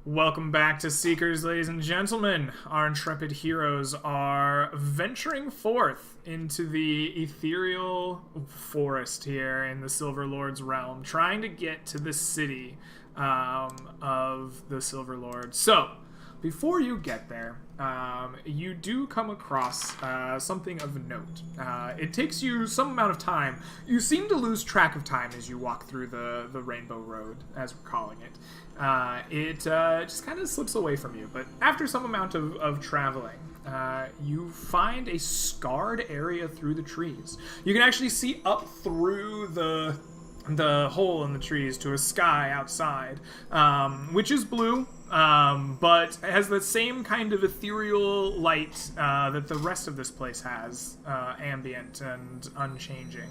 Welcome back to Seekers, ladies and gentlemen. Our intrepid heroes are venturing forth into the ethereal forest here in the Silver Lord's realm, trying to get to the city of the Silver Lord. So, before you get there, you do come across something of note. It takes you some amount of time. You seem to lose track of time as you walk through the Rainbow Road, as we're calling it. It just kind of slips away from you, but after some amount of traveling, you find a scarred area through the trees. You can actually see up through the hole in the trees to a sky outside, which is blue, but has the same kind of ethereal light that the rest of this place has, ambient and unchanging.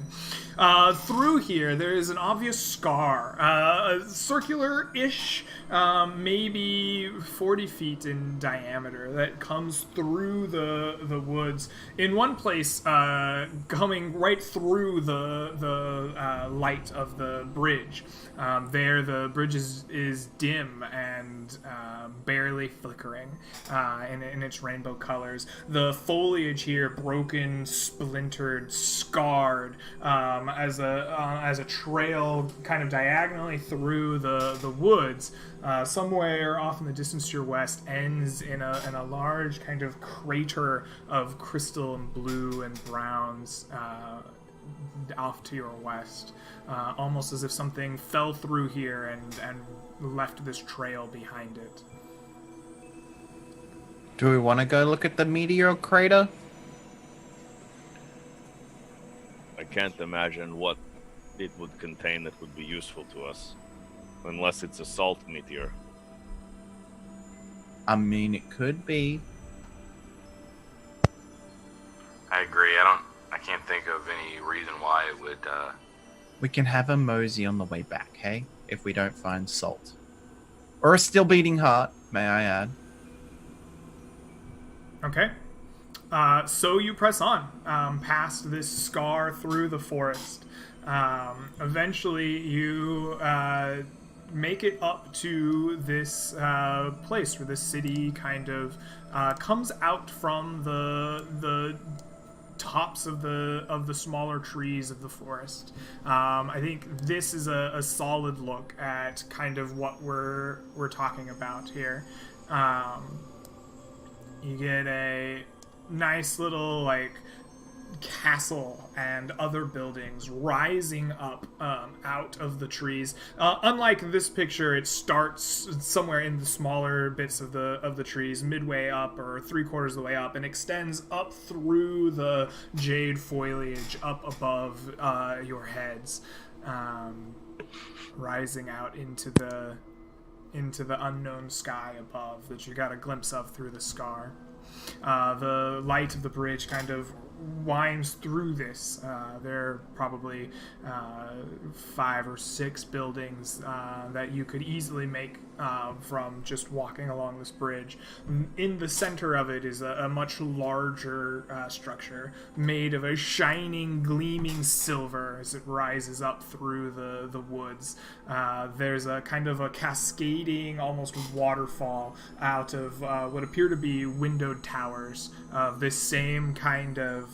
Through here, there is an obvious scar, circular-ish, maybe 40 feet in diameter, that comes through the woods. In one place, coming right through the light of the bridge. There, the bridge is dim and barely flickering in its rainbow colors. The foliage here, broken, splintered, scarred, as a trail kind of diagonally through the woods. Somewhere off in the distance to your west, ends in a large kind of crater of crystal and blue and browns off to your west. Almost as if something fell through here and left this trail behind it. Do we want to go look at the meteor crater? I can't imagine what it would contain that would be useful to us. Unless it's a salt meteor. I mean, it could be. I agree. I can't think of any reason why it would. We can have a mosey on the way back, hey? If we don't find salt. Or a still beating heart, may I add. Okay. So you press on, past this scar through the forest. Eventually, you make it up to this place where the city kind of comes out from the tops of the smaller trees of the forest. I think this is a solid look at kind of what we're talking about here. You get a nice little like castle and other buildings rising up out of the trees. Unlike this picture, it starts somewhere in the smaller bits of the trees, midway up or 3/4 of the way up, and extends up through the jade foliage up above your heads, rising out into the unknown sky above that you got a glimpse of through the scar. The light of the bridge kind of winds through this. There are probably 5 or 6 buildings that you could easily make from just walking along this bridge. In the center of it is a much larger structure made of a shining, gleaming silver as it rises up through the woods. There's a kind of a cascading, almost waterfall out of what appear to be windowed towers of this same kind of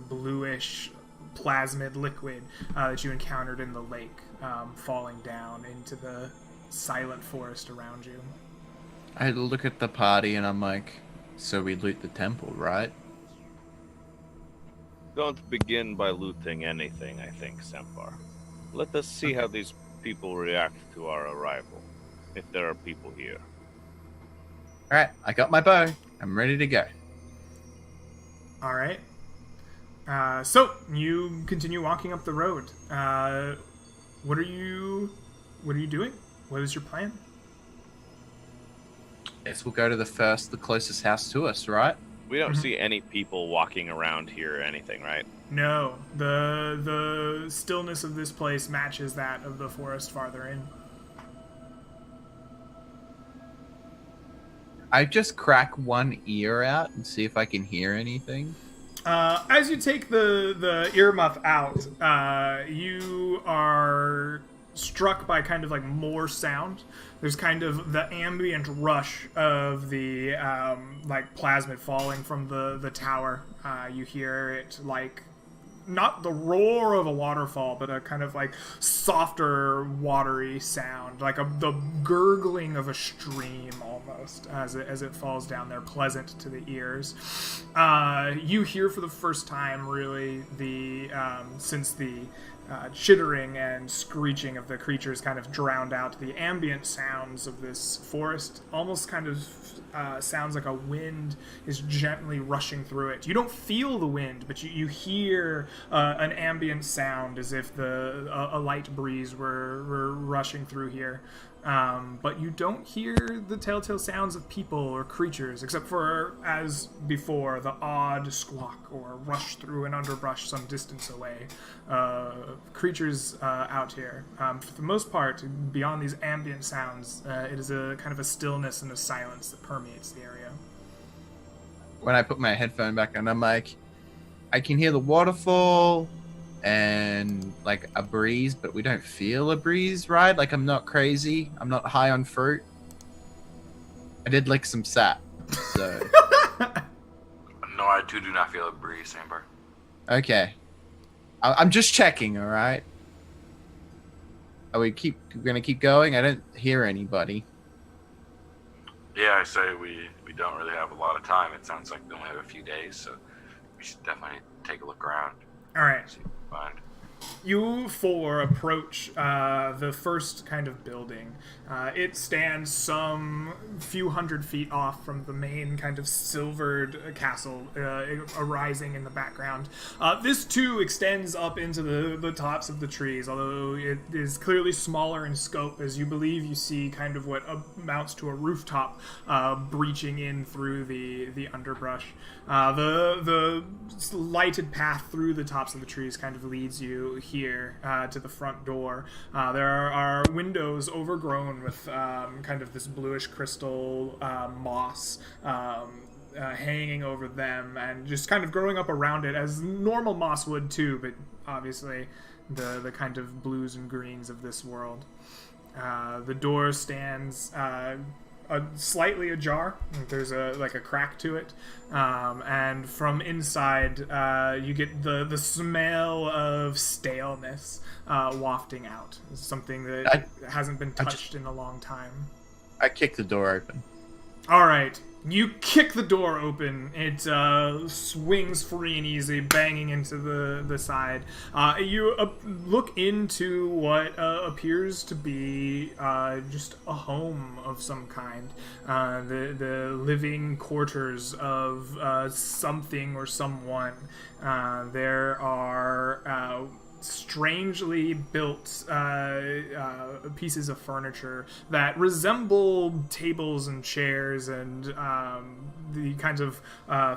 bluish plasmid liquid that you encountered in the lake, falling down into the silent forest around you. I look at the party and I'm like, so we loot the temple, right? Don't begin by looting anything, I think, Sempar. Let us see how these people react to our arrival, if there are people here. Alright, I got my bow. I'm ready to go. All right. So you continue walking up the road. What are you doing? What is your plan? Guess we'll go to the closest house to us, right? We don't see any people walking around here or anything, right? No, the stillness of this place matches that of the forest farther in. I just crack one ear out and see if I can hear anything. As you take the earmuff out, you are struck by kind of like more sound. There's kind of the ambient rush of the like plasmid falling from the tower. You hear it like not the roar of a waterfall, but a kind of like softer, watery sound, like the gurgling of a stream almost as it falls down there, pleasant to the ears. You hear for the first time, really, since the chittering and screeching of the creatures kind of drowned out the ambient sounds of this forest. Almost kind of sounds like a wind is gently rushing through it. You don't feel the wind, but you hear an ambient sound as if a light breeze were rushing through here. But you don't hear the telltale sounds of people or creatures, except for, as before, the odd squawk or rush through an underbrush some distance away. Creatures out here. For the most part, beyond these ambient sounds, it is a kind of a stillness and a silence that permeates the area. When I put my headphone back on, I'm like, I can hear the waterfall and like a breeze, but we don't feel a breeze, right? Like, I'm not crazy. I'm not high on fruit. I did lick some sap, so. No, I too do not feel a breeze, Sambar. Okay. I'm just checking, all right? Are we gonna keep going? I don't hear anybody. Yeah, I say we don't really have a lot of time. It sounds like we only have a few days, so we should definitely take a look around. All right. See what we find. You four approach the first kind of building. It stands some few hundred feet off from the main kind of silvered castle arising in the background. This too extends up into the tops of the trees, although it is clearly smaller in scope, as you believe you see kind of what amounts to a rooftop breaching in through the underbrush. The lighted path through the tops of the trees kind of leads you here to the front door. There are windows overgrown with kind of this bluish crystal moss hanging over them, and just kind of growing up around it, as normal moss would too, but obviously the kind of blues and greens of this world. The door stands slightly ajar. There's a crack to it, and from inside you get the smell of staleness wafting out. It's something that hasn't been touched in a long time. I kicked the door open. All right. You kick the door open. It swings free and easy, banging into the side. You look into what appears to be just a home of some kind. The living quarters of something or someone. There are strangely built pieces of furniture that resemble tables and chairs and the kinds of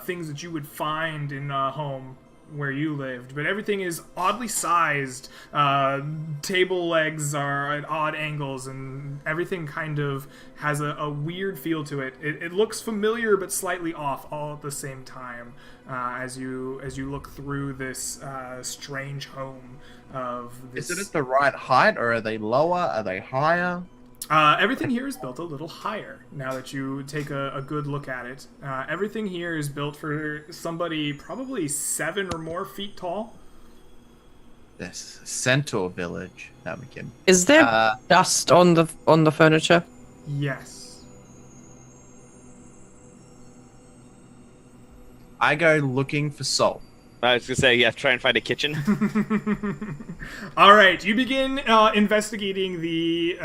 things that you would find in a home where you lived, but everything is oddly sized. Table legs are at odd angles, and everything kind of has a weird feel to it. It looks familiar but slightly off all at the same time as you look through this strange home of this. Is it at the right height, or are they lower? Are they higher? Everything here is built a little higher now that you take a good look at it. Everything here is built for somebody probably 7 or more feet tall. This centaur village. No, we can. Is there dust on the furniture? Yes. I go looking for salt. I was gonna say, yeah, try and find a kitchen. All right, you begin investigating the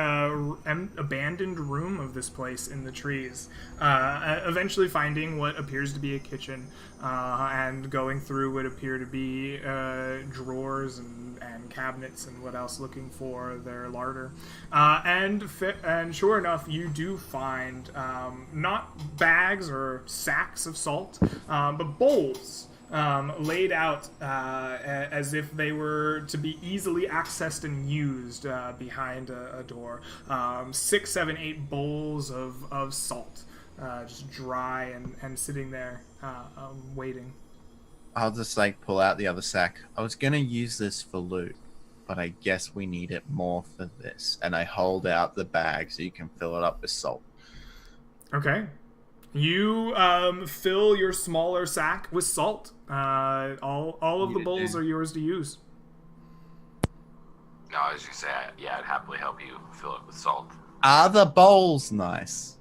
abandoned room of this place in the trees, eventually finding what appears to be a kitchen, and going through what appear to be drawers and cabinets and what else, looking for their larder. And sure enough, you do find not bags or sacks of salt, but bowls. Laid out as if they were to be easily accessed and used behind a door. 6, 7, 8 bowls of salt, just dry and sitting there waiting. I'll just pull out the other sack. I was gonna use this for loot. but I guess we need it more for this. And I hold out the bag so you can fill it up with salt. Okay. You fill your smaller sack with salt. All of the bowls are yours to use. No, I was gonna say, I'd happily help you fill it with salt. Are the bowls nice?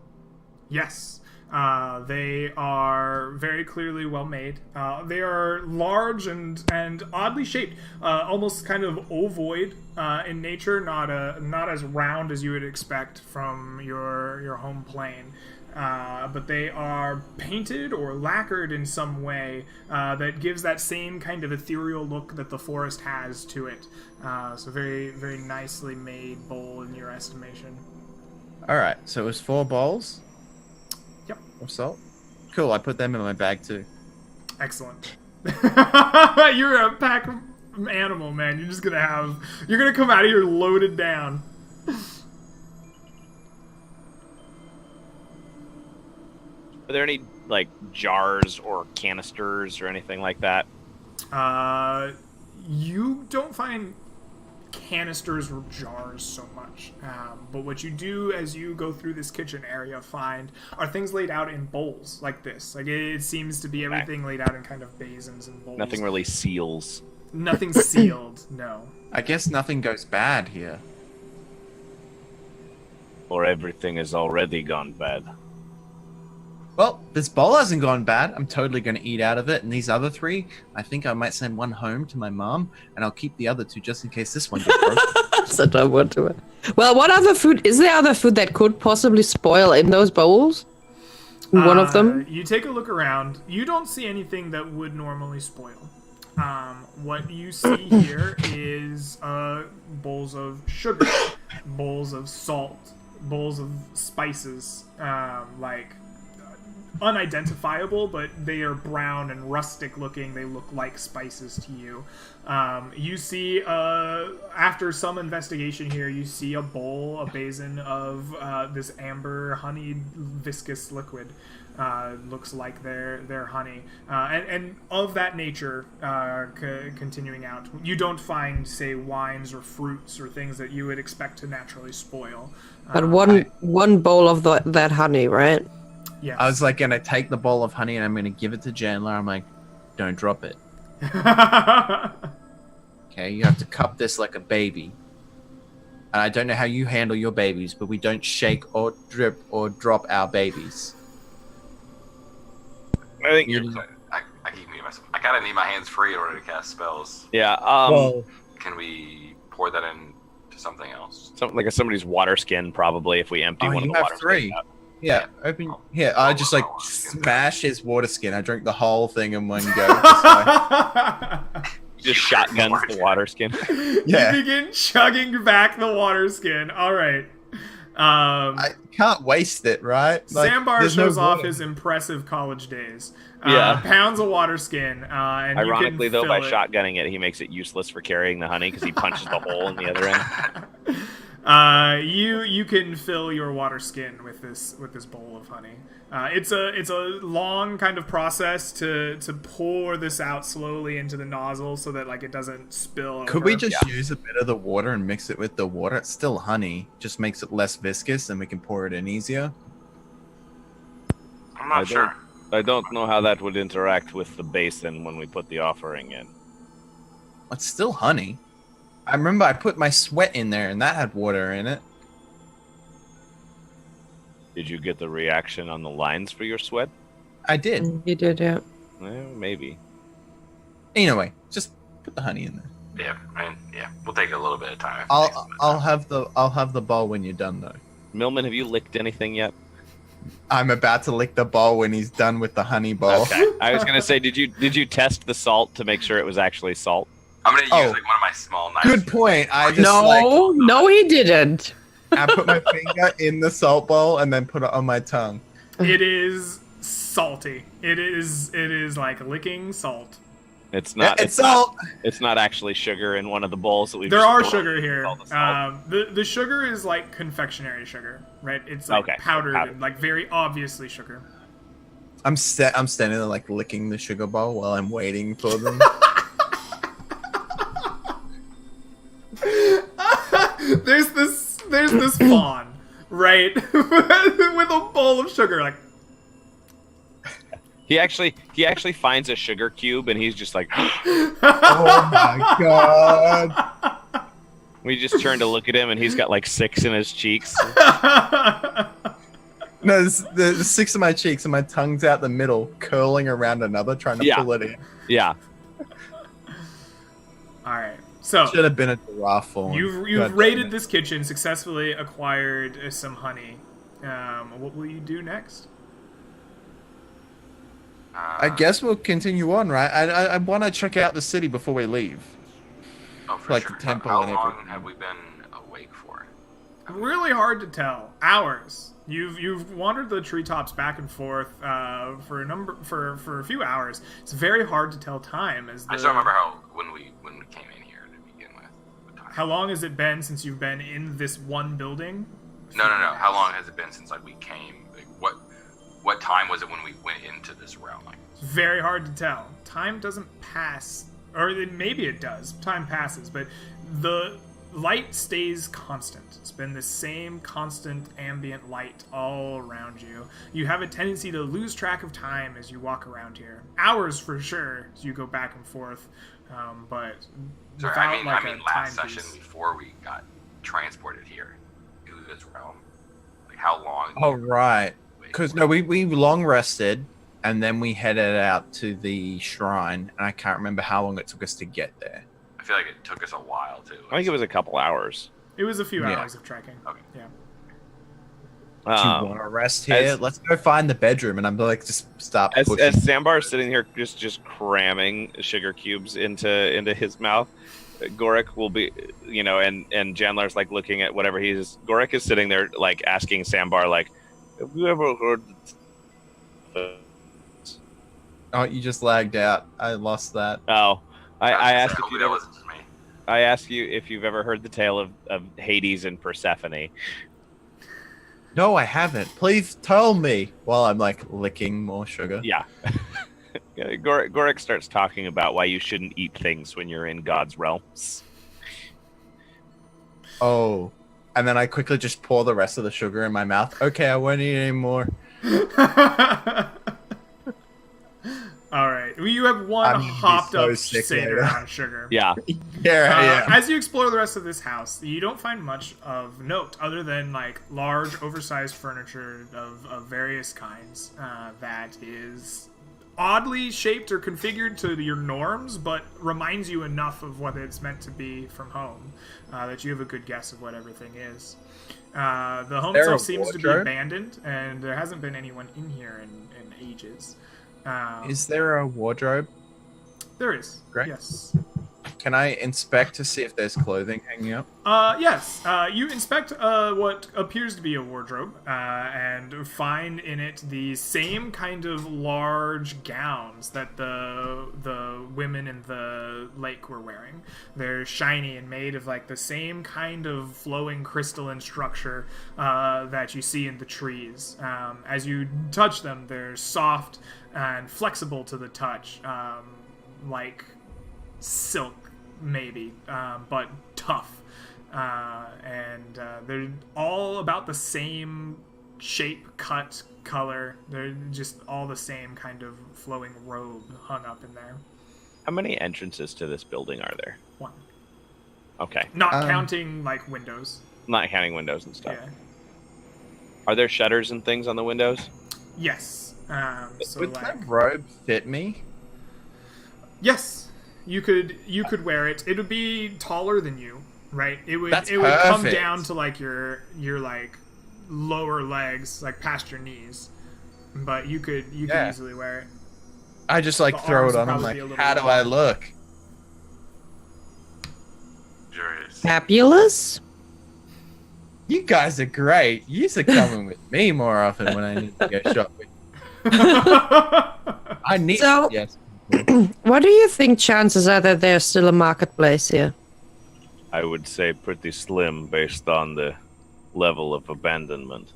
Yes. They are very clearly well made. They are large and oddly shaped, almost kind of ovoid in nature, not as round as you would expect from your home plane. But they are painted or lacquered in some way that gives that same kind of ethereal look that the forest has to it. So very, very nicely made bowl in your estimation. All right, so it was 4 bowls. Yep. Of salt. Cool. I put them in my bag too. Excellent. You're a pack animal, man. You're gonna come out of here loaded down. Are there any, like, jars or canisters or anything like that? You don't find canisters or jars so much. But what you do as you go through this kitchen area find are things laid out in bowls like this. Like, it seems to be everything laid out in kind of basins and bowls. Nothing really seals. Nothing sealed, no. I guess nothing goes bad here. Or everything has already gone bad. Well, this bowl hasn't gone bad. I'm totally going to eat out of it. And these other 3, I think I might send one home to my mom, and I'll keep the other 2 just in case this one gets broken. So don't want to. Well, what other food? Is there other food that could possibly spoil in those bowls? One of them? You take a look around. You don't see anything that would normally spoil. What you see here is bowls of sugar, bowls of salt, bowls of spices, like unidentifiable, but they are brown and rustic looking. They look like spices to you. You see, after some investigation here, you see a bowl, a basin of this amber honeyed viscous liquid. Looks like their honey, and of that nature. Continuing out, you don't find, say, wines or fruits or things that you would expect to naturally spoil. But one bowl of that honey, right? Yes. I was like going to take the bowl of honey and I'm going to give it to Chandler. I'm like, don't drop it. Okay, you have to cup this like a baby. And I don't know how you handle your babies, but we don't shake or drip or drop our babies. I think I keep muting myself. I kind of need my hands free in order to cast spells. Yeah. Can we pour that into something else? Like somebody's water skin, probably, if we empty one of you the have water 3. skins out. Yeah, open. Here, I just like smash his water skin. I drink the whole thing in one go. Just shotguns the water skin. Yeah. You begin chugging back the water skin. All right. I can't waste it, right? Like, Sambar there's shows no off water. his impressive college days. Yeah. Pounds of water skin. And Ironically, you can though, by fill it. shotgunning it, he makes it useless for carrying the honey because he punches the hole in the other end. You can fill your water skin with this bowl of honey. It's a long kind of process to pour this out slowly into the nozzle so that like it doesn't spill over. Could we just use a bit of the water and mix it with the water? It's still honey, just makes it less viscous and we can pour it in easier. I'm not sure. I don't know how that would interact with the basin when we put the offering in. It's still honey. I remember I put my sweat in there and that had water in it. Did you get the reaction on the lines for your sweat? I did. You did, yeah. Well, maybe. Anyway, just put the honey in there. Yeah, we'll take a little bit of time. I'll have the bowl when you're done though. Millman, have you licked anything yet? I'm about to lick the bowl when he's done with the honey bowl. Okay. I was gonna say, did you test the salt to make sure it was actually salt? I'm gonna use like one of my small knives. Good point. I just No, he didn't. I put my finger in the salt bowl and then put it on my tongue. It is salty. It is like licking salt. It's not. It's salt. It's not actually sugar in one of the bowls that we. There are sugar here. All the salt. The sugar is like confectionery sugar, right? It's like powdered and like very obviously sugar. I'm standing there like licking the sugar bowl while I'm waiting for them. there's this fawn, right, with a bowl of sugar, like. He actually finds a sugar cube and he's just like, Oh my god. we just turn to look at him and he's got like 6 in his cheeks. No, the 6 of my cheeks and my tongue's out the middle, curling around another, trying to pull it in. Yeah. All right. So Should have been a giraffe form. you've raided this kitchen, successfully acquired some honey. What will you do next? I guess we'll continue on, right? I want to check out the city before we leave. Oh, for Like sure. the temple How and long everything. have we been awake for? Really hard to tell. Hours. You've wandered the treetops back and forth for a few hours. It's very hard to tell time. I just don't remember when we came in here to begin with. What time? How long has it been since you've been in this one building? No. How long has it been since we came? Like, what time was it when we went into this realm? Like, It's very hard to tell. Time doesn't pass, or maybe it does. Time passes, but the light stays constant. It's been the same constant ambient light all around you. You have a tendency to lose track of time as you walk around here. Hours for sure as you go back and forth, but sorry, without I like mean a last timepiece. session before we got transported here to this realm. Like how long? Oh, right. Wait, Because, no, we long rested, and then we headed out to the shrine, and I can't remember how long it took us to get there. I feel like it took us a while too. I think it was a couple hours. It was a few Yeah. hours of trekking. Okay. Yeah. Do you want to rest here? Let's go find the bedroom, and I'm like, just stop As pushing. Sambar's sitting here just cramming sugar cubes into his mouth, Gorik will be, and Janlar's like looking at whatever he's. Gorik is sitting there like asking Sambar like, "Have you ever heard?" Oh, you just lagged out. I lost that. Oh, I asked if Hopefully you that ever, wasn't just me. I asked you if you've ever heard the tale of Hades and Persephone. No, I haven't. Please tell me. While I'm like licking more sugar. Yeah. Gorik starts talking about why you shouldn't eat things when you're in God's realms. Oh. And then I quickly just pour the rest of the sugar in my mouth. Okay, I won't eat anymore. All right. Well, you have one I'm gonna be hopped so up sick seder later. on sugar. Yeah. Yeah. As you explore the rest of this house, you don't find much of note other than like large, oversized furniture of various kinds that is oddly shaped or configured to your norms, but reminds you enough of what it's meant to be from home that you have a good guess of what everything is. The home There itself a seems to be wardrobe? abandoned, and there hasn't been anyone in here in ages. Is there a wardrobe? There is. Great. Yes. Can I inspect to see if there's clothing hanging up? Yes. You inspect what appears to be a wardrobe and find in it the same kind of large gowns that the women in the lake were wearing. They're shiny and made of like the same kind of flowing crystalline structure that you see in the trees. As you touch them, they're soft and flexible to the touch, like silk maybe, but tough. And they're all about the same shape, cut, color. They're just all the same kind of flowing robe hung up in there. How many entrances to this building are there? One. Okay. Not counting, like, windows. Not counting windows and stuff. Yeah. Are there shutters and things on the windows? Yes. So, Would like... that robe fit me? Yes. You could wear it. It would be taller than you, right? It would That's it would come perfect. down to like your like lower legs, like past your knees. But you could Yeah. easily wear it. I just like The throw arms it on. would I'm probably like, be a little how do long. I look? Curious. Fabulous. You guys are great. You are coming with me more often when I need to get shot with. I need. So- Yes. What do you think chances are that there's still a marketplace here? I would say pretty slim based on the level of abandonment.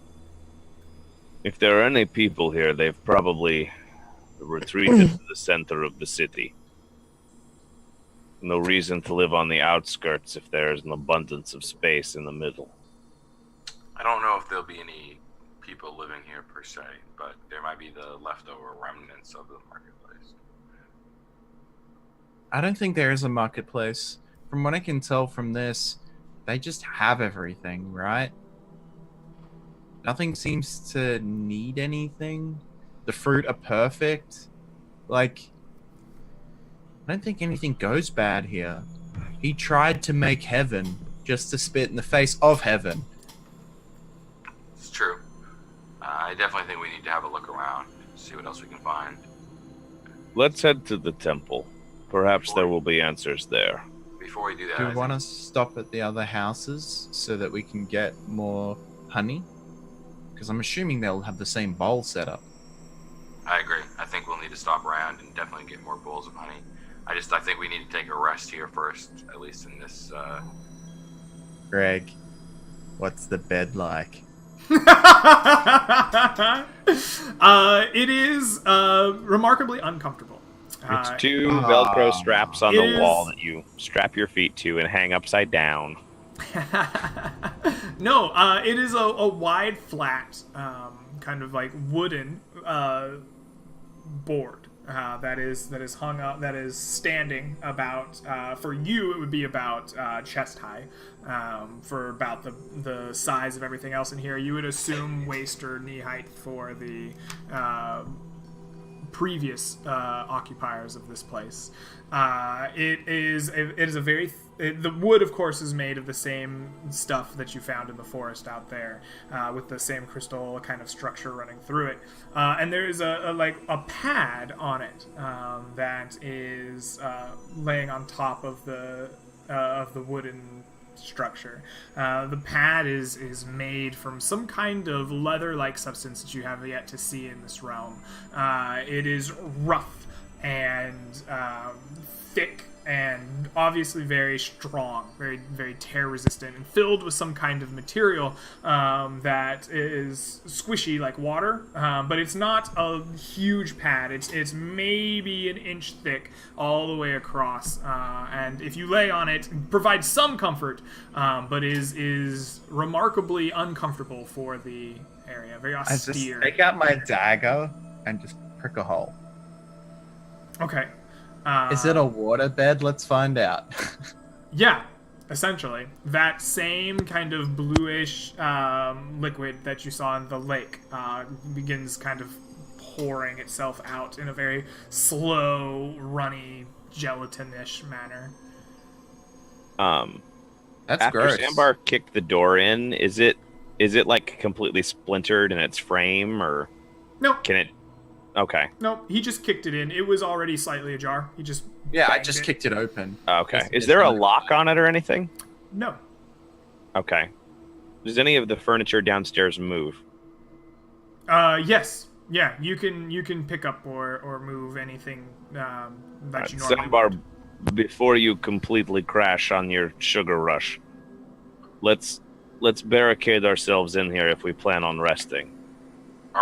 If there are any people here, they've probably retreated to the center of the city. No reason to live on the outskirts if there is an abundance of space in the middle. there'll be any people living here per se, but there might be the leftover remnants of the marketplace. I don't think there is a marketplace. From what I can tell from this, they just have everything, right? Nothing seems to need anything. The fruit are perfect. Like, I don't think anything goes bad here. He tried to make heaven just to spit in the face of heaven. It's true. I definitely think we need to have a look around, see what else we can find. Let's head to the temple. Perhaps there will be answers there. Before we do that, Do I we want to think- stop at the other houses so that we can get more honey? Because I'm assuming they'll have the same bowl set up. I agree. I think we'll need to stop around and definitely get more bowls of honey. I think we need to take a rest here first, at least in this. Greg, what's the bed like? It is remarkably uncomfortable. It's two Velcro straps on it the wall is- that you strap your feet to and hang upside down. No, it is a wide, flat, kind of like wooden board that is hung up, that is standing about. For you, it would be about chest high. For about the size of everything else in here, you would assume waist or knee height for the previous occupiers of this place. It is a very the wood, of course, is made of the same stuff that you found in the forest out there, with the same crystal kind of structure running through it. And there is a pad on it that is laying on top of the wooden structure. The pad is made from some kind of leather-like substance that you have yet to see in this realm. It is rough and thick and obviously very strong, very, very tear-resistant, and filled with some kind of material that is squishy like water, but it's not a huge pad. It's maybe an inch thick all the way across, and if you lay on it, provides some comfort, but is remarkably uncomfortable for the area. Very I just austere. take out my dagger and just prick a hole. Okay. Is it a water bed? Let's find out. Yeah, essentially. That same kind of bluish liquid that you saw in the lake begins kind of pouring itself out in a very slow, runny, gelatinish manner. That's After gross. Sambar kicked the door in, is it like completely splintered in its frame, or Nope. can it? Okay. Nope, he just kicked it in. It was already slightly ajar. He just Yeah, I banged just it. kicked it open. Okay. It's- Is it's there a not- lock on it or anything? No. Okay. Does any of the furniture downstairs move? Yes. Yeah, you can pick up or move anything that you normally Sambar, would. before you completely crash on your sugar rush, let's barricade ourselves in here if we plan on resting.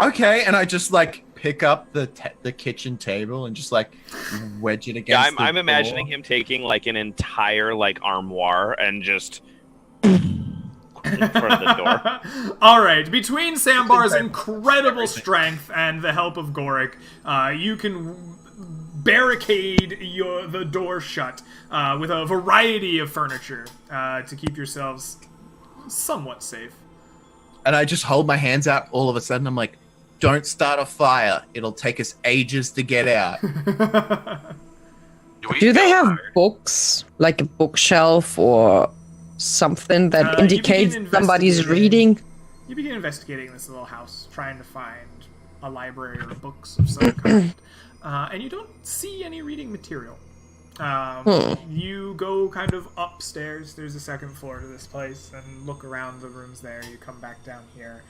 Okay, and I just like pick up the kitchen table and just like wedge it Yeah, against. I'm the imagining door. him taking like an entire like armoire and just in front of the door. All right, between Sambar's Everything. incredible strength and the help of Gorik, you can barricade the door shut with a variety of furniture to keep yourselves somewhat safe. And I just hold my hands out. All of a sudden, I'm like, "Don't start a fire. It'll take us ages to get out." Do they have books, like a bookshelf or something that You begin indicates somebody's investigating. reading? You begin investigating this little house, trying to find a library or books of some kind, and you don't see any reading material. You go kind of upstairs. There's a second floor to this place, and look around the rooms there. You come back down here,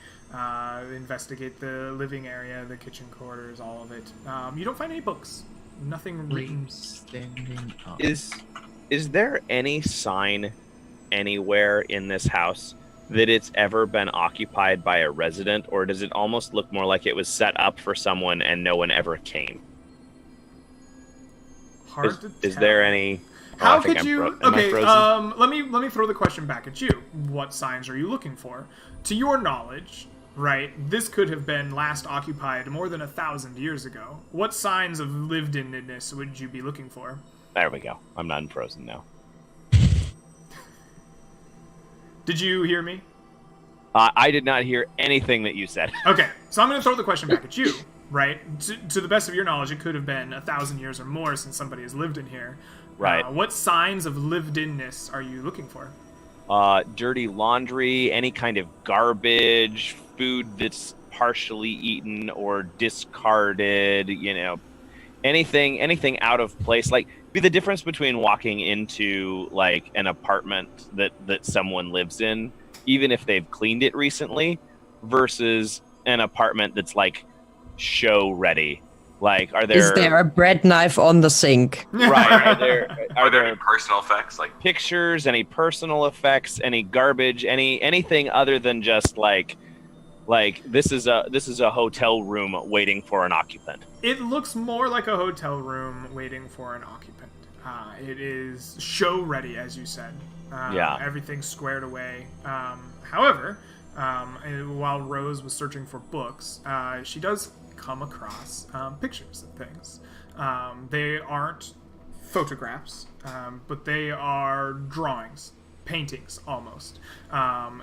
investigate the living area, the kitchen quarters, all of it. You don't find any books. Nothing written. Standing up. Is there any sign anywhere in this house that it's ever been occupied by a resident, or does it almost look more like it was set up for someone and no one ever came? Hard to Is tell. there any? How I think could I'm you? am I Okay, frozen? let me throw the question back at you. What signs are you looking for? To your knowledge, right? This could have been last occupied more than 1,000 years ago. What signs of lived-inness would you be looking for? There we go. I'm not unfrozen now. Did you hear me? I did not hear anything that you said. Okay, so I'm going to throw the question back at you, right? To the best of your knowledge, it could have been 1,000 years or more since somebody has lived in here. Right. What signs of lived-inness are you looking for? Dirty laundry, any kind of garbage, food that's partially eaten or discarded, anything out of place. Like, be the difference between walking into like an apartment that someone lives in, even if they've cleaned it recently, versus an apartment that's like show ready. Like, Is there a bread knife on the sink? Are there any personal effects, like pictures, any personal effects, any garbage, anything other than just like this is a hotel room waiting for an occupant? It looks more like a hotel room waiting for an occupant. It is show ready, as you said. Yeah. Everything's squared away. However, while Rose was searching for books, she does come across pictures of things. They aren't photographs, but they are drawings, paintings almost,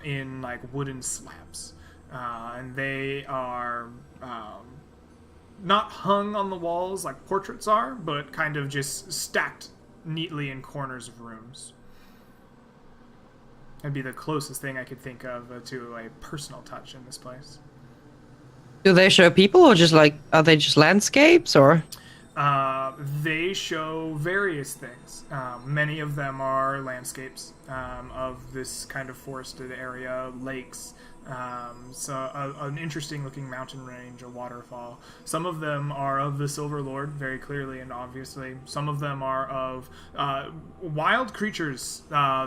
in like wooden slabs. And they are not hung on the walls like portraits are, but kind of just stacked neatly in corners of rooms. That'd be the closest thing I could think of to a personal touch in this place. Do they show people, or just like, are they just landscapes, or? They show various things. Many of them are landscapes of this kind of forested area, lakes, an interesting looking mountain range, a waterfall. Some of them are of the Silver Lord, very clearly and obviously. Some of them are of wild creatures,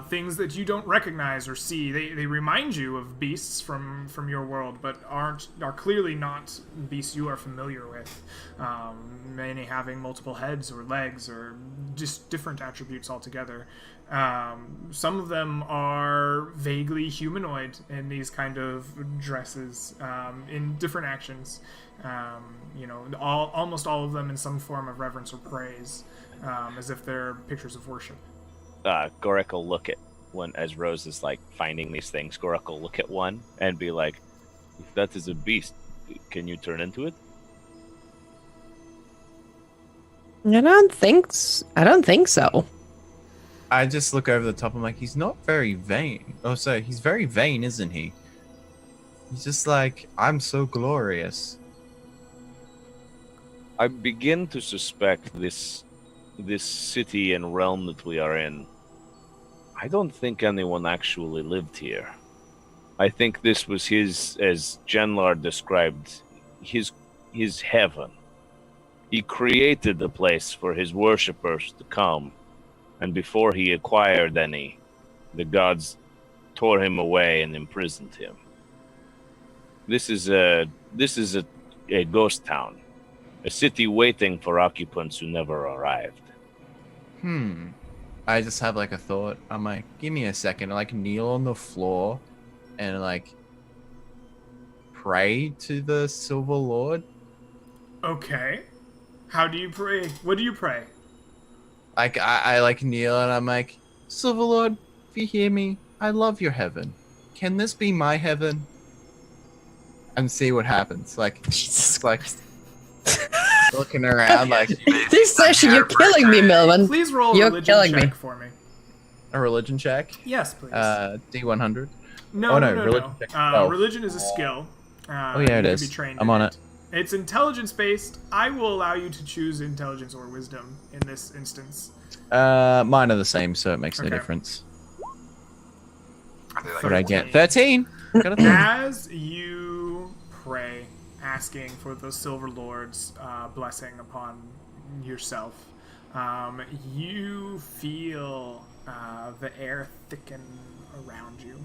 things that you don't recognize or see. They remind you of beasts from your world, but are clearly not beasts you are familiar with. Many having multiple heads or legs or just different attributes altogether. Some of them are vaguely humanoid in these kind of dresses, in different actions. Almost all of them in some form of reverence or praise, as if they're pictures of worship. Gorik will look at one as Rose is like finding these things. Gorik will look at one and be like, "If that is a beast, can you turn into it?" I don't think so. I just look over the top. I'm like, he's not very vain. Oh, so he's very vain, isn't he? He's just like, I'm so glorious. I begin to suspect this city and realm that we are in. I don't think anyone actually lived here. I think this was his, as Genlar described, his heaven. He created the place for his worshippers to come, and before he acquired any, the gods tore him away and imprisoned him. This is a ghost town, a city waiting for occupants who never arrived. I just have like a thought. I'm like, give me a second. I like kneel on the floor and like pray to the Silver Lord. Okay. How do you pray? What do you pray? Like I like kneel and I'm like, Silver Lord, if you hear me, I love your heaven. Can this be my heaven? And see what happens. Like, Jesus like looking around like This session, you're killing me, Millman. Please roll a You're religion killing check me. for me. a religion check. Yes, please. D100. No, oh, no, no, no, religion no. check 12. Religion is a skill. Oh, yeah, it you is. Can be trained I'm in on it. It's intelligence-based. I will allow you to choose intelligence or wisdom in this instance. Mine are the same, so it makes no Okay. difference. Are they like What did I get? 13. Got a 13. As you pray, asking for the Silver Lord's blessing upon yourself, you feel the air thicken around you,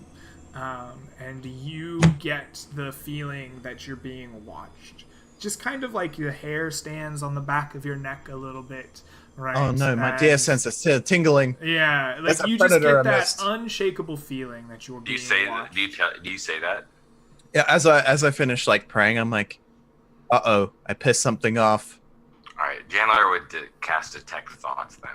and you get the feeling that you're being watched. Just kind of like the hair stands on the back of your neck a little bit. Right. Oh no, my deer sense is still tingling. Yeah, like That's a you just predator get I that missed. unshakable feeling that you're Do being you say watched. do you say that? Yeah, as I finish like praying, I'm like, uh-oh, I pissed something off. All right, Chandler would cast detect thoughts then.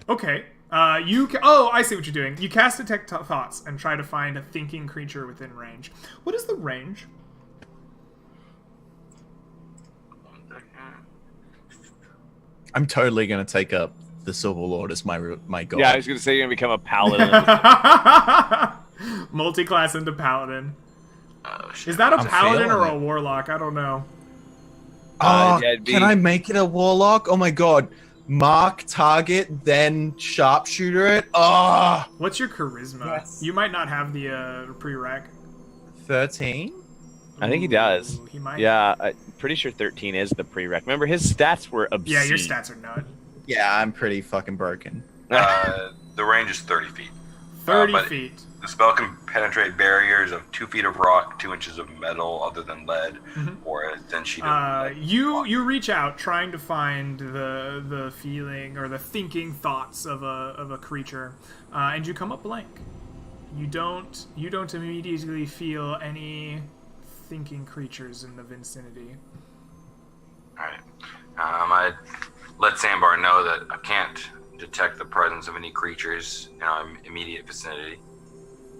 Okay. Oh, I see what you're doing. You cast detect thoughts and try to find a thinking creature within range. What is the range? 1 second. Uh, I'm totally gonna take up the Silver Lord as my god. Yeah, I was gonna say you're gonna become a paladin. Multi-class into paladin. Oh shit. Is that a I'm paladin or feeling a it. warlock? I don't know. Oh, yeah, it'd be- can I make it a warlock? Oh my god. Mark, target, then sharpshooter it. Oh, What's your charisma? Yes. You might not have the prereq. 13? I think he does. Ooh, he might. Yeah, I'm pretty sure 13 is the prereq. Remember, his stats were obscene. Yeah, your stats are nut. Yeah, I'm pretty fucking broken. The range is 30 feet. 30 but- feet. The spell can penetrate barriers of 2 feet of rock, 2 inches of metal other than lead, or a thin sheet of lead. You reach out trying to find the feeling or the thinking thoughts of a creature, and you come up blank. You don't immediately feel any thinking creatures in the vicinity. Alright. I let Sandbar know that I can't detect the presence of any creatures in our immediate vicinity.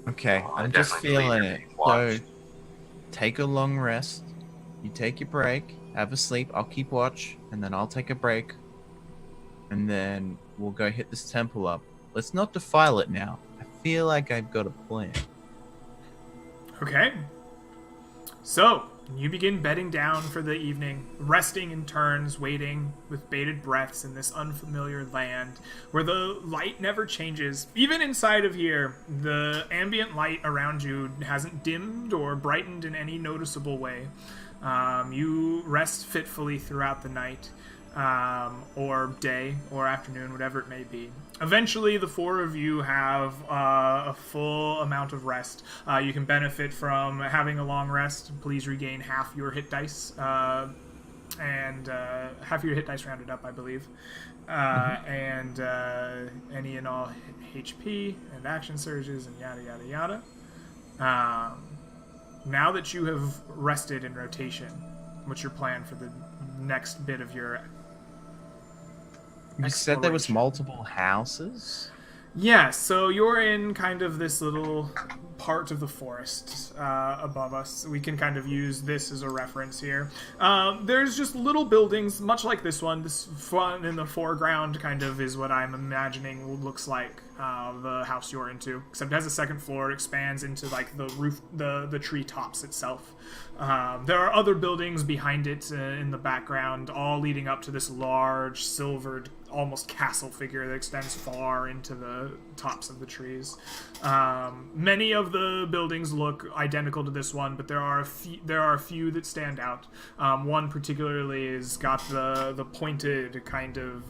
Okay, Oh, I I'm just definitely believe feeling you're it. being So, watched. take a long rest. You take your break, have a sleep. I'll keep watch, and then I'll take a break. And then we'll go hit this temple up. Let's not defile it now. I feel like I've got a plan. Okay. So, you begin bedding down for the evening, resting in turns, waiting with bated breaths in this unfamiliar land where the light never changes. Even inside of here, the ambient light around you hasn't dimmed or brightened in any noticeable way. You rest fitfully throughout the night, or day, or afternoon, whatever it may be. Eventually, the four of you have a full amount of rest. You can benefit from having a long rest. Please regain half your hit dice, and half your hit dice rounded up, I believe. And any and all HP and action surges and yada yada yada. Now that you have rested in rotation, what's your plan for the next bit of your You said there was exploration? multiple houses? Yeah, so you're in kind of this little part of the forest above us. We can kind of use this as a reference here. There's just little buildings, much like this one. This one in the foreground kind of is what I'm imagining looks like the house you're into. Except it has a second floor, it expands into like the roof, the tree tops itself. There are other buildings behind it in the background, all leading up to this large, silvered, almost castle figure that extends far into the tops of the trees. Many of the buildings look identical to this one, but there are a few that stand out. One particularly has got the pointed kind of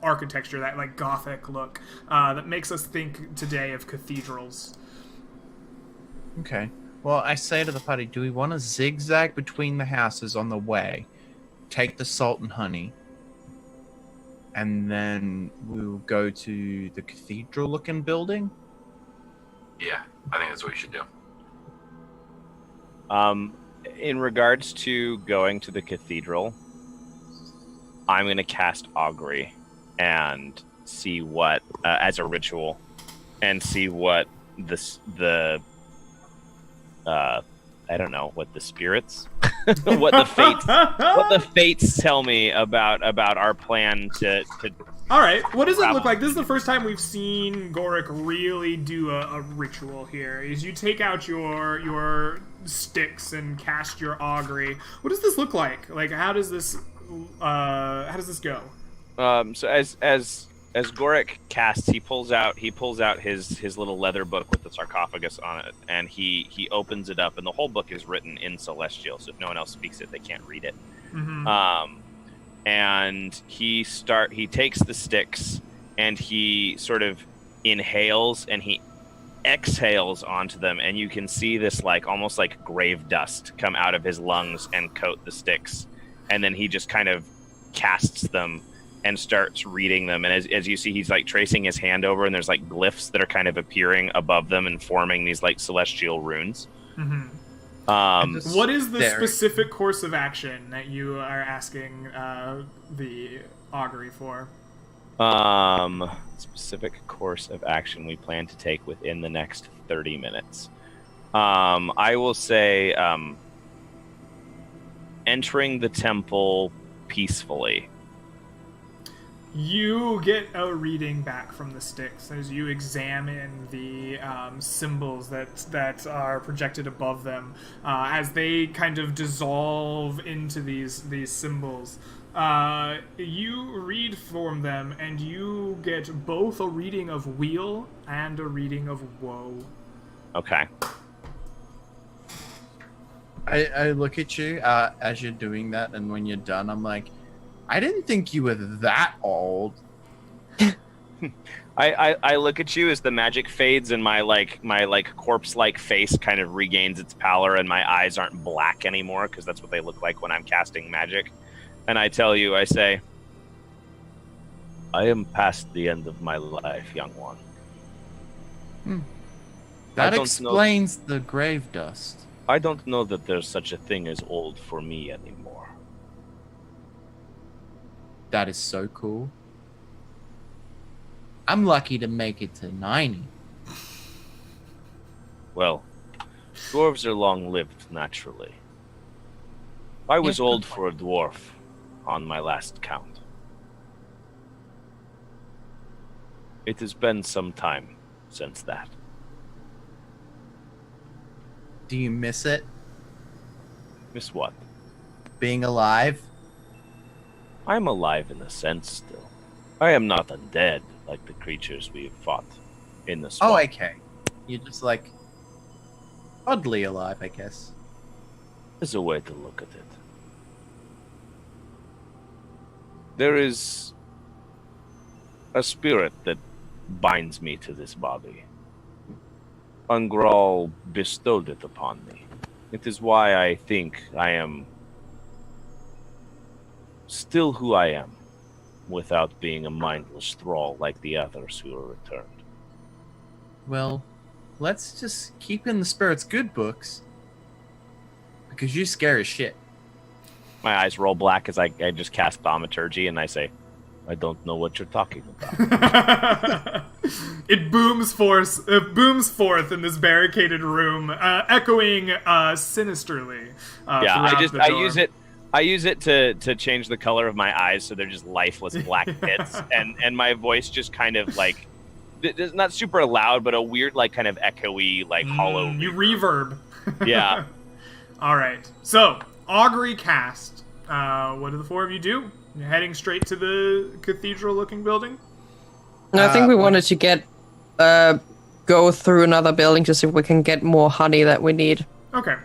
architecture, that like Gothic look that makes us think today of cathedrals. Okay. Well, I say to the party, do we want to zigzag between the houses on the way, take the salt and honey, and then we'll go to the cathedral-looking building? Yeah, I think that's what you should do. In regards to going to the cathedral, I'm going to cast Augury and see what, as a ritual, and see what I don't know, what the spirits, what the fates tell me about our plan to All right, what does it look like? This is the first time we've seen Goric really do a ritual here. Is you take out your sticks and cast your augury. What does this look like? Like, how does this go? So as Goric casts, he pulls out his little leather book with the sarcophagus on it, and he opens it up, and the whole book is written in Celestial. So if no one else speaks it, they can't read it. Mm-hmm. And he takes the sticks and he sort of inhales and he exhales onto them, and you can see this like almost like grave dust come out of his lungs and coat the sticks. and then he just kind of casts them and starts reading them. And as you see, he's like tracing his hand over, and there's like glyphs that are kind of appearing above them and forming these like celestial runes. What is the specific course of action that you are asking the augury for? Specific course of action we plan to take within the next 30 minutes. I will say entering the temple peacefully. You get a reading back from the sticks as you examine the symbols that are projected above them as they kind of dissolve into these symbols. You read from them, and you get both a reading of weal and a reading of woe. Okay. I look at you as you're doing that, and when you're done, I'm like, I didn't think you were that old. I look at you as the magic fades and my corpse-like face kind of regains its pallor, and my eyes aren't black anymore because that's what they look like when I'm casting magic. And I tell you, I say, I am past the end of my life, young one. That explains the grave dust. I don't know that there's such a thing as old for me anymore. That is so cool. I'm lucky to make it to 90. Well, dwarves are long-lived naturally. I was old for a dwarf on my last count. It has been some time since that. Do you miss it? Miss what? Being alive? I'm alive in a sense still. I am not undead like the creatures we have fought in the swamp. Oh, okay. You're just like oddly alive, I guess. There's a way to look at it. There is a spirit that binds me to this body. Ungral bestowed it upon me. It is why I think I am still who I am, without being a mindless thrall like the others who are returned. Well, let's just keep in the spirit's good books. Because you're scary as shit. My eyes roll black as I just cast Thaumaturgy, and I say, I don't know what you're talking about. It booms forth in this barricaded room, echoing sinisterly. I use it to change the color of my eyes so they're just lifeless black pits, and my voice just kind of like, it's not super loud, but a weird like kind of echoey like hollow. You reverb. Yeah. All right. So augury cast. What do the four of you do? You're heading straight to the cathedral-looking building? I think we wanted to go through another building to see if we can get more honey that we need. Okay.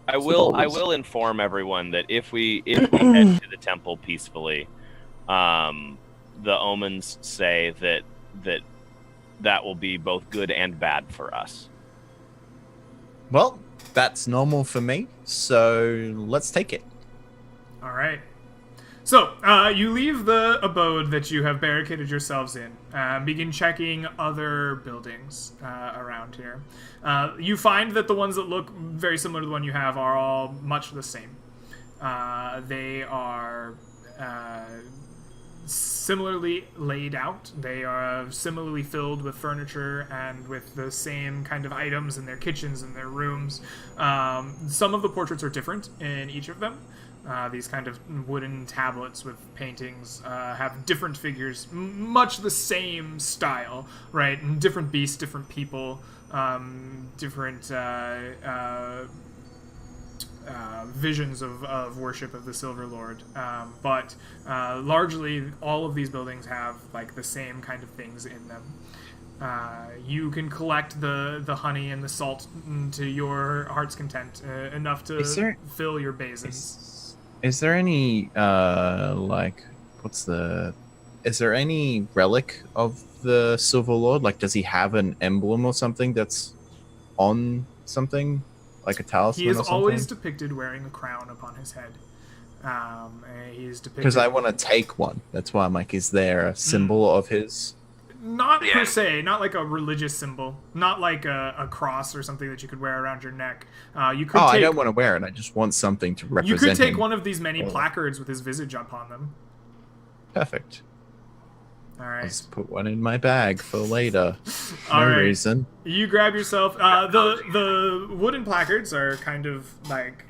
I will inform everyone that if we head to the temple peacefully, the omens say that will be both good and bad for us. Well, that's normal for me, so let's take it. All right. So, you leave the abode that you have barricaded yourselves in. Begin checking other buildings around here. You find that the ones that look very similar to the one you have are all much the same. They are similarly laid out. They are similarly filled with furniture and with the same kind of items in their kitchens and their rooms. Some of the portraits are different in each of them. These kind of wooden tablets with paintings have different figures, much the same style, right? And different beasts, different people, different visions of worship of the Silver Lord. But largely, all of these buildings have like the same kind of things in them. You can collect the honey and the salt to your heart's content, enough to fill your basin. Is there any, is there any relic of the Silver Lord? Like, does he have an emblem or something that's on something? like a talisman He is or something? always depicted wearing a crown upon his head. He's depicted Because I want to take one. That's why I'm like, is there a symbol of his? not Yeah. per se, not like a religious symbol, not like a cross or something that you could wear around your neck. You could Oh, take, I don't want to wear it. I just want something to represent you could take him. one of these many Yeah. placards with his visage upon them. Perfect. All I'll right. just put one in my bag for later. All No right. reason. You grab yourself. The wooden placards are kind of like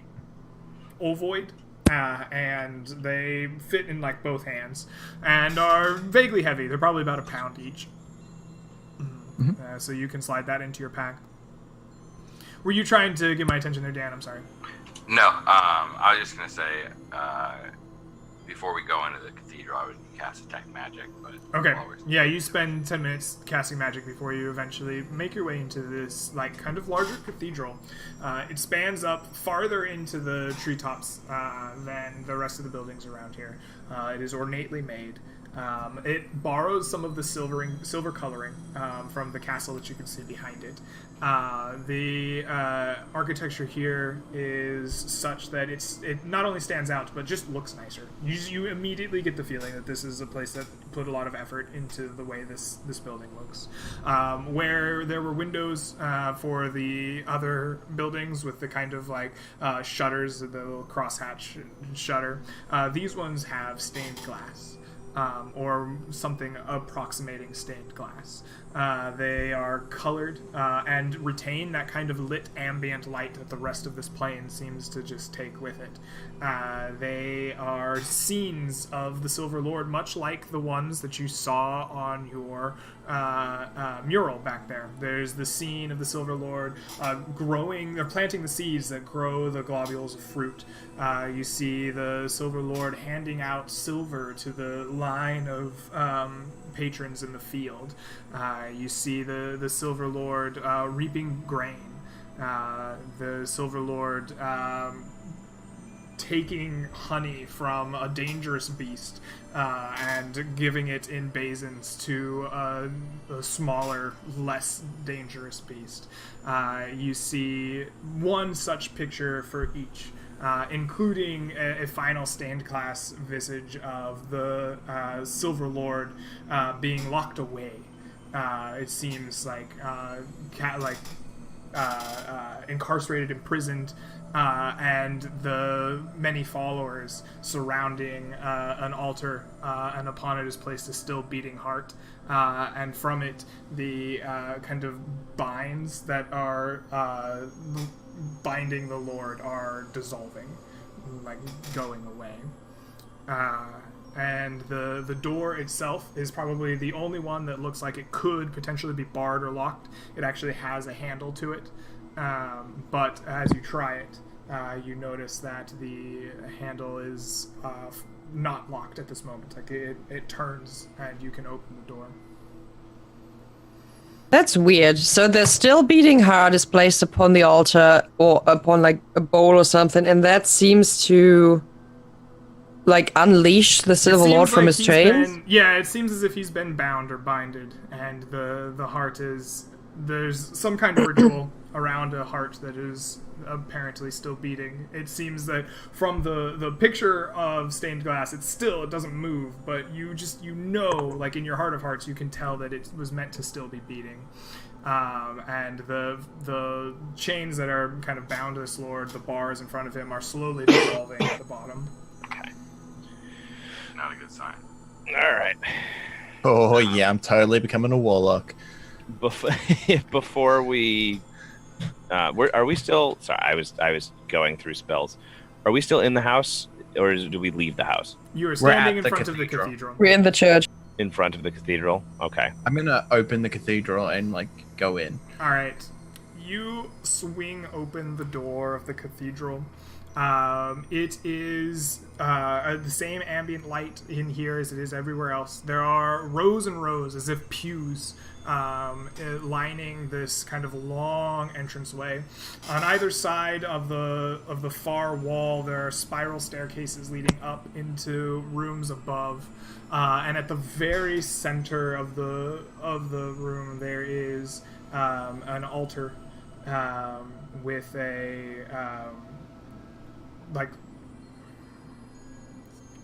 ovoid, and they fit in like both hands, and are vaguely heavy. They're probably about a pound each. So you can slide that into your pack. Were you trying to get my attention there, Dan? I'm sorry. No, I was just gonna say, before we go into the cathedral, I would cast detect magic. But Okay. while we're- Yeah, you spend 10 minutes casting magic before you eventually make your way into this, like, kind of larger cathedral. It spans up farther into the treetops than the rest of the buildings around here. It is ornately made. It borrows some of the silver coloring from the castle that you can see behind it. The architecture here is such that it not only stands out, but just looks nicer. You immediately get the feeling that this is a place that put a lot of effort into the way this building looks. Where there were windows for the other buildings with the kind of like shutters, the little crosshatch shutter, these ones have stained glass. Or something approximating stained glass. They are colored and retain that kind of lit ambient light that the rest of this plane seems to just take with it. They are scenes of the Silver Lord, much like the ones that you saw on your mural back there. There's the scene of the Silver Lord growing, or planting the seeds that grow the globules of fruit. You see the Silver Lord handing out silver to the line of patrons in the field. You see the Silver Lord reaping grain. The Silver Lord taking honey from a dangerous beast and giving it in basins to a smaller, less dangerous beast. You see one such picture for each. Including a final stained glass visage of the Silver Lord being locked away. It seems like incarcerated, imprisoned, and the many followers surrounding an altar, and upon it is placed a still beating heart, and from it the kind of binds that are binding the Lord are dissolving, like going away. And the door itself is probably the only one that looks like it could potentially be barred or locked. It actually has a handle to it, but as you try it, you notice that the handle is not locked at this moment. Like it turns and you can open the door. That's weird. So the still beating heart is placed upon the altar or upon like a bowl or something, and that seems to like unleash the Silver Lord from his chains? Yeah, it seems as if he's been bound or binded, and the heart is... There's some kind of ritual around a heart that is apparently still beating. It seems that from the picture of stained glass, it doesn't move, but you know, like in your heart of hearts, you can tell that it was meant to still be beating. And the chains that are kind of bound to this Lord, the bars in front of him, are slowly dissolving at the bottom. Okay. Not a good sign. All right. Oh yeah, I'm totally becoming a warlock. Before we, are we still? Sorry, I was going through spells. Are we still in the house, or do we leave the house? You are We're standing at in the front of the cathedral. cathedral. We're in the church. In front of the cathedral. Okay. I'm gonna open the cathedral and like go in. All right. You swing open the door of the cathedral. It is the same ambient light in here as it is everywhere else. There are rows and rows, as if pews, lining this kind of long entranceway. On either side of the far wall, there are spiral staircases leading up into rooms above. And at the very center of the room, there is an altar. with a like,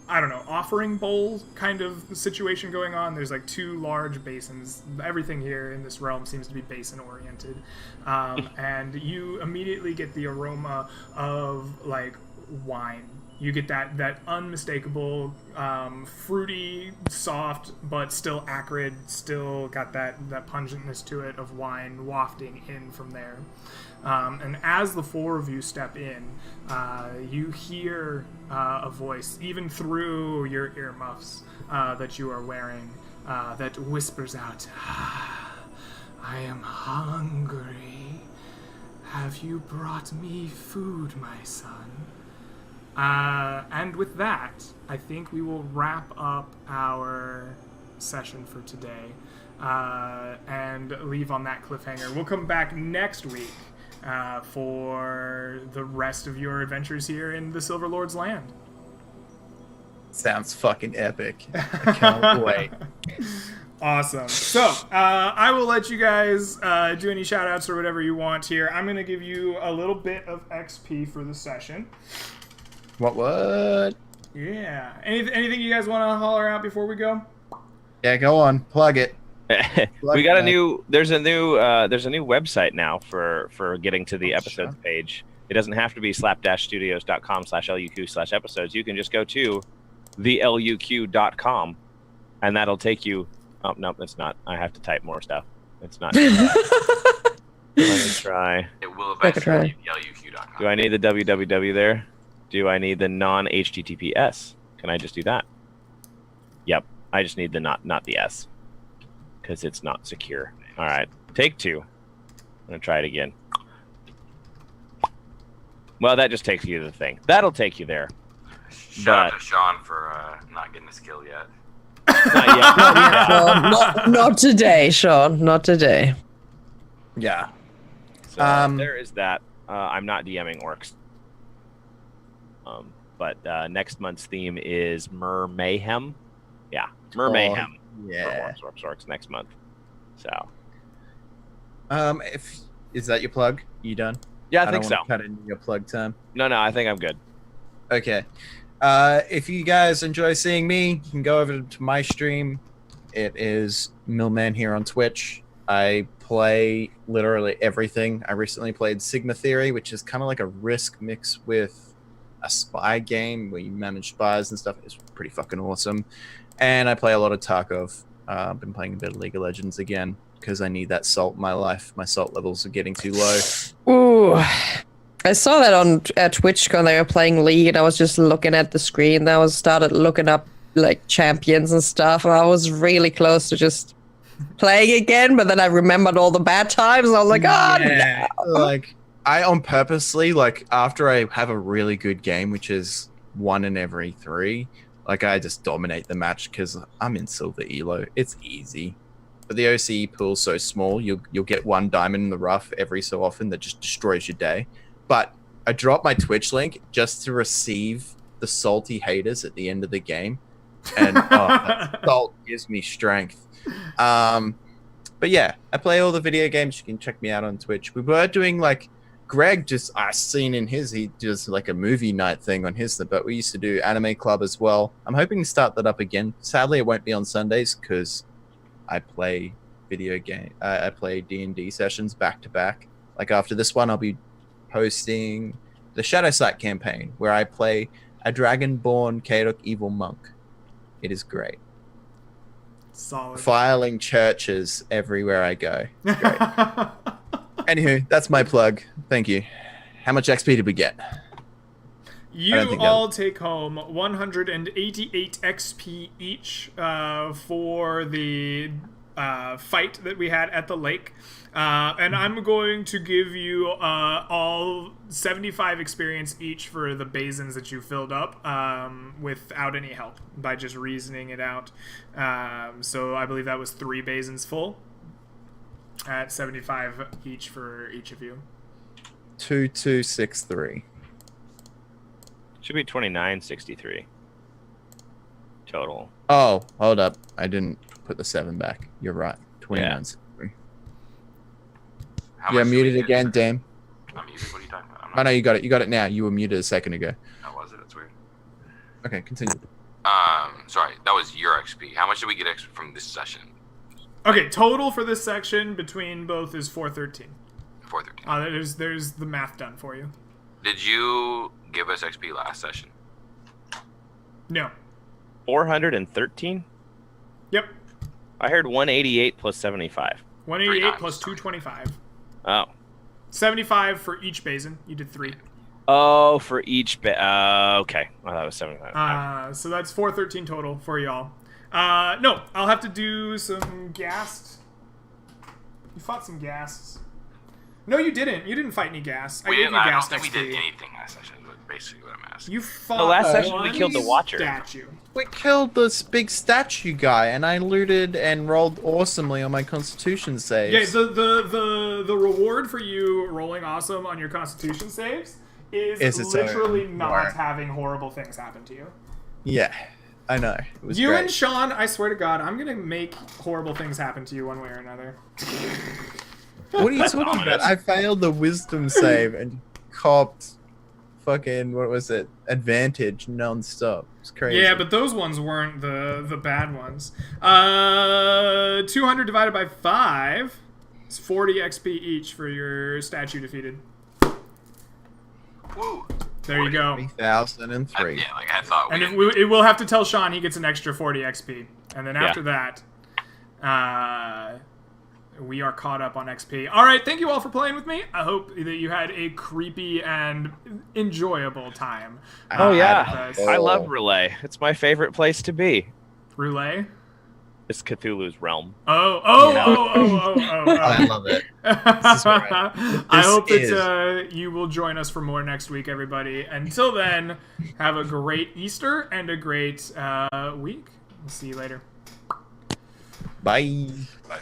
I don't know, offering bowl kind of situation going on. There's like 2 large basins. Everything here in this realm seems to be basin oriented. And you immediately get the aroma of like wine. You get that unmistakable, fruity, soft, but still acrid, still got that pungentness to it of wine wafting in from there. And as the 4 of you step in, you hear a voice, even through your earmuffs that you are wearing, that whispers out, "I am hungry. Have you brought me food, my son?" And with that, I think we will wrap up our session for today and leave on that cliffhanger. We'll come back next week for the rest of your adventures here in the Silver Lord's land. Sounds fucking epic. I can't wait. Awesome. So, I will let you guys do any shout-outs or whatever you want here. I'm going to give you a little bit of XP for the session. What? Yeah. Anything you guys want to holler out before we go? Yeah, go on. Plug it. We got there's a new website now for getting to the episodes page. It doesn't have to be slap-studios.com/luq/episodes. You can just go to theluq.com and that'll take you. Oh, no, it's not. I have to type more stuff. It's not. Let me try. It will eventually be luq.com. Do I need the www there? Do I need the non-HTTPS? Can I just do that? Yep. I just need the not the S. Because it's not secure. Alright. Take 2. I'm going to try it again. Well, that just takes you to the thing. That'll take you there. Shout out to Sean for not getting a skill yet. Not yet. Not today, Sean. Not today. Yeah. So there is that. I'm not DMing orcs. But next month's theme is Mer Mayhem. Yeah, Mer Mayhem. Yeah. Orcs next month. So. Is that your plug? You done? Yeah, I think so. Cut in your plug time. No, I think I'm good. Okay. If you guys enjoy seeing me, you can go over to my stream. It is Millman here on Twitch. I play literally everything. I recently played Sigma Theory, which is kind of like a Risk mix with a spy game where you manage spies and stuff. It's pretty fucking awesome. And I play a lot of Tarkov. I've been playing a bit of League of Legends again because I need that salt in my life. My salt levels are getting too low. Ooh. I saw that on Twitch when they were playing League, and I was just looking at the screen. Then I started looking up like champions and stuff, and I was really close to just playing again. But then I remembered all the bad times, and I was like, yeah. No. Like I on purposely, like after I have a really good game, which is 1 in every 3, like I just dominate the match because I'm in silver elo. It's easy. But the OCE pool's so small, you'll get 1 diamond in the rough every so often that just destroys your day. But I dropped my Twitch link just to receive the salty haters at the end of the game. And that salt gives me strength. But yeah, I play all the video games. You can check me out on Twitch. We were doing like, Greg I seen in his, he does like a movie night thing on his, but we used to do Anime Club as well. I'm hoping to start that up again. Sadly, it won't be on Sundays because I play I play D&D sessions back to back. Like after this one, I'll be posting the Shadowsight campaign where I play a dragonborn Chaotic evil monk. It is great. Solid. Filing churches everywhere I go. It's great. Anywho, that's my plug. Thank you. How much XP did we get? You all take home 188 XP each for the fight that we had at the lake. And I'm going to give you all 75 experience each for the basins that you filled up without any help by just reasoning it out. So I believe that was 3 basins full at 75 each for each of you. 2263. Should be 2963 total. Oh, hold up. I didn't put the 7 back. You're right. 2963. How Yeah, much do we muted get? again, damn. I'm muted. What are you talking about? Oh no, you got it. You got it now. You were muted a second ago. Oh, was it? That's weird. Okay, continue. Sorry, that was your XP. How much did we get extra from this session? Okay, total for this section between both is 413. 413. There's the math done for you. Did you give us XP last session? No. 413. Yep. I heard 188 plus 75. 188 plus 225. Oh. 75 for each basin. You did 3. Oh, for each okay. Well, that was 75. So that's 413 total for y'all. No, I'll have to do some ghast. You fought some ghasts. No, you didn't. You didn't fight any ghast. We gave didn't. you I don't ghast think we XP. did anything last session. But basically, what I'm asking. You fought The last session we one killed the Watcher. statue. We killed this big statue guy, and I looted and rolled awesomely on my Constitution saves. Yeah, the reward for you rolling awesome on your Constitution saves is literally not having horrible things happen to you. Yeah, I know. It was You great. and Sean, I swear to God, I'm gonna make horrible things happen to you one way or another. What are you talking about? I failed the wisdom save and copped fucking, what was it? Advantage non-stop. It's crazy. Yeah, but those ones weren't the bad ones. 200 divided by 5 is 40 XP each for your statue defeated. Woo. There you go. 3,003. Yeah, like I thought. And it will have to tell Sean he gets an extra 40 XP. And then after that, we are caught up on XP. All right, thank you all for playing with me. I hope that you had a creepy and enjoyable time. Oh yeah, with us. I love Relay. It's my favorite place to be. Roulette? It's Cthulhu's realm. Oh. I love it. This is great. I hope that you will join us for more next week, everybody. Until then, have a great Easter and a great week. We'll see you later. Bye. Bye.